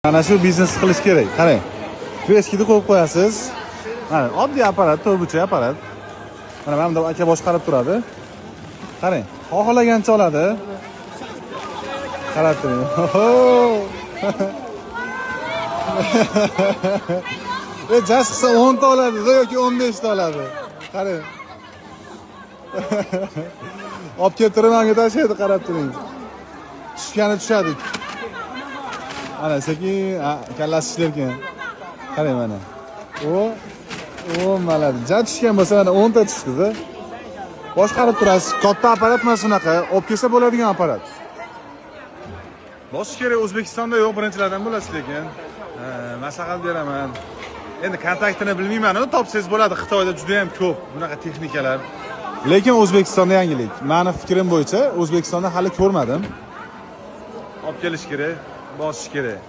Mana shu biznes qilish kerak. Qarang. Kreskini qo'yib qo'yasiz. Mana oddiy apparat, turbucha apparat. Mana bunda aka boshqarib turadi. Qarang, xohlagancha oladi. Qarab turing. Jas qilsa 10 ta oladi yoki 15 ta oladi. Qarang. Olib keltirib menga tashlaydi, qarab turing. Tushgani tushadi. Ana sekin kallasi ishlarkan. Qarang mana. O maladi. Ja tushgan bo'lsa mana 10 ta tushdi-da. Boshqarib turasiz. Katta apparat mana shunaqa, olib kelsa bo'ladigan apparat. Bosish kerak, O'zbekistonda yo'q, birinchilardan bo'lasiz lekin. Maslahat beraman. Endi kontaktini bilmayman, topsangiz bo'ladi. Xitoyda juda ham ko'p bunaqa texnikalar. Lekin O'zbekistonda yangilik. Meni fikrim bo'yicha O'zbekistonda hali ko'rmadim. Olib kelish kerak, bosish kerak.